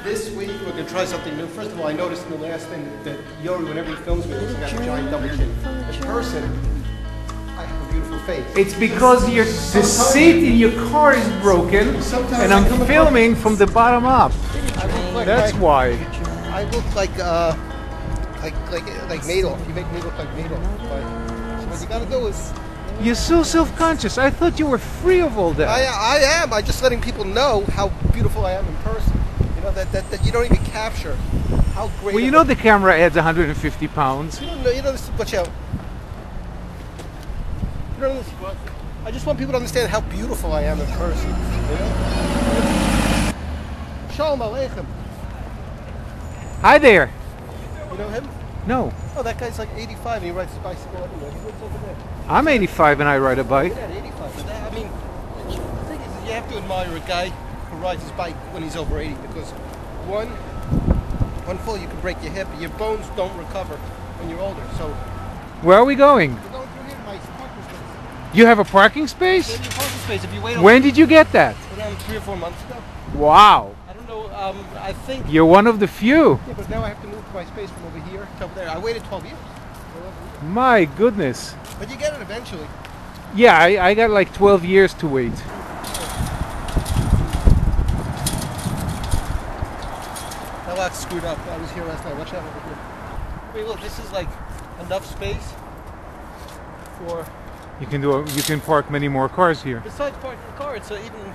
This week we're going to try something new. First of all, I noticed in the last thing that Yori, whenever he films me, looks like a giant double chin. In person, I have a beautiful face. It's because the seat in your car is broken, and I'm filming from the bottom up. That's why. I look like Madoff. You make me look like Madoff. So what you got to do is. You're so self-conscious. I thought you were free of all that. I am. I'm just letting people know how beautiful I am in person. You know that you don't even capture how great. Well, you know the camera adds 150 pounds. You don't know. You know this. Watch out. You don't know. I just want people to understand how beautiful I am in person. You know. Shalom Aleichem. Hi there. You know him? No. Oh, that guy's like 85 and he rides his bicycle everywhere. He lives over there. I'm 85 and I ride a bike. Yeah, 85. But that, I mean, the thing is, you have to admire a guy who rides his bike when he's over 80 because one fall you can break your hip, your bones don't recover when you're older. So where are we going? we're going through here to my parking space. You have a parking space? There's your parking space. If you wait When did you get that? around 3 or 4 months ago. Wow. I don't know. I think. You're one of the few. Yeah, but now I have to move my space from over here to over there. I waited 12 years. My goodness. But you get it eventually. Yeah, I got like 12 years to wait. That lock's screwed up. I was here last night. Watch out over here. I mean, look, this is like enough space for. You can park many more cars here. Besides parking the car, it's even.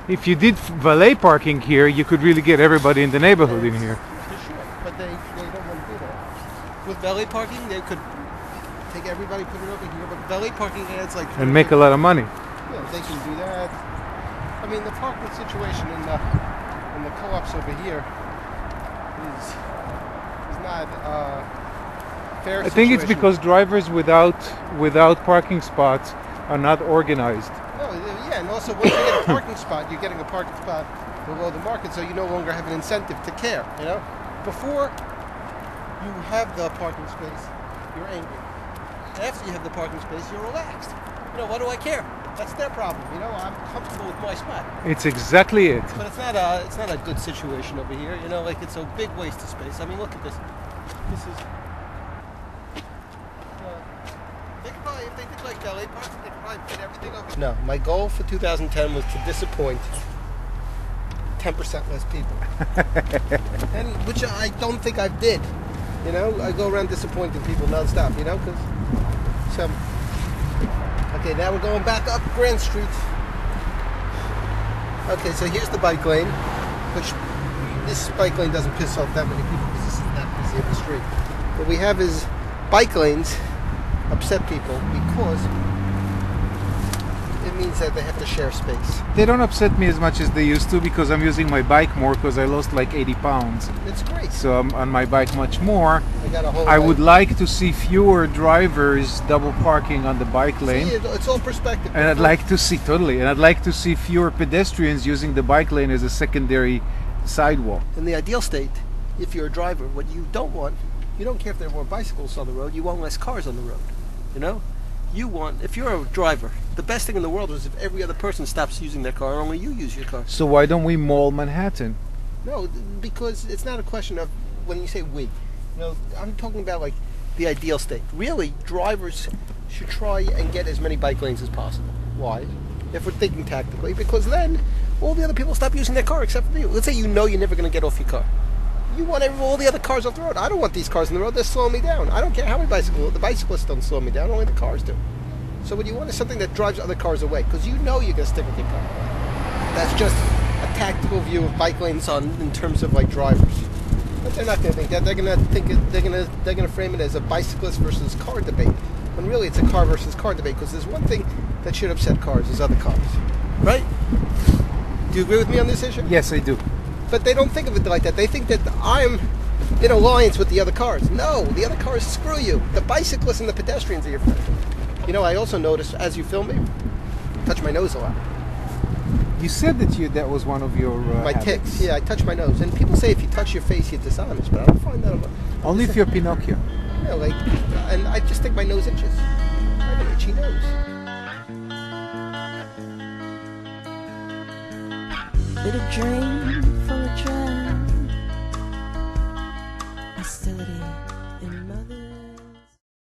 If you did valet parking here, you could really get everybody in the neighborhood in here. For sure, but they don't want to do that. With valet parking, they could take everybody, put it over here, but valet parking adds like. And make a lot of money. Yeah, they can do that. I mean, the parking situation in the co-ops over here is not fair. I think it's because drivers without parking spots are not organized. No, yeah, and also once you get a parking spot, you're getting a parking spot below the market, so you no longer have an incentive to care. You know, before you have the parking space, you're angry. After you have the parking space, you're relaxed. You know, what do I care? That's their problem. You know, I'm comfortable with my spot. It's exactly it. But it's not a good situation over here. You know, like it's a big waste of space. I mean, look at this. This is. They could probably, if they did like valet parking, they could probably fit everything over. No, my goal for 2010 was to disappoint 10% less people, and which I don't think I did. You know, I go around disappointing people nonstop. You know, because some. Okay, now we're going back up Grand Street. Okay, so here's the bike lane, which this bike lane doesn't piss off that many people because this is that busy of the street. What we have is bike lanes upset people because it means that they have to share space. They don't upset me as much as they used to because I'm using my bike more because I lost like 80 pounds. It's great. So I'm on my bike much more. I would like to see fewer drivers double parking on the bike lane. See, it's all perspective. And I'd like to see, totally, and I'd like to see fewer pedestrians using the bike lane as a secondary sidewalk. In the ideal state, if you're a driver, what you don't want, you don't care if there are more bicycles on the road, you want less cars on the road. You know? You want, if you're a driver, the best thing in the world is if every other person stops using their car, only you use your car. So why don't we mall Manhattan? No, because it's not a question of, when you say we, you know, I'm talking about like the ideal state. Really, drivers should try and get as many bike lanes as possible. Why? If we're thinking tactically, because then all the other people stop using their car except for you. Let's say you know you're never going to get off your car. You want all the other cars off the road. I don't want these cars on the road. They're slowing me down. I don't care how many bicycles. The bicyclists don't slow me down. Only the cars do. So what you want is something that drives other cars away, because you know you're going to stick with your car. That's just a tactical view of bike lanes in terms of like drivers. But they're not going to think that. They're going to think they're going to frame it as a bicyclist versus car debate. When really it's a car versus car debate, because there's one thing that should upset cars is other cars, right? Do you agree with me on this issue? Yes, I do. But they don't think of it like that. They think that I'm in alliance with the other cars. No, the other cars screw you. The bicyclists and the pedestrians are your friends. You know, I also noticed as you film me, I touch my nose a lot. You said that was one of your my habits. tics. Yeah, I touch my nose. And people say if you touch your face, you're dishonest. But I don't find that. Only if you're Pinocchio. Yeah, like, and I just think my nose itches. I have an itchy nose. Little dream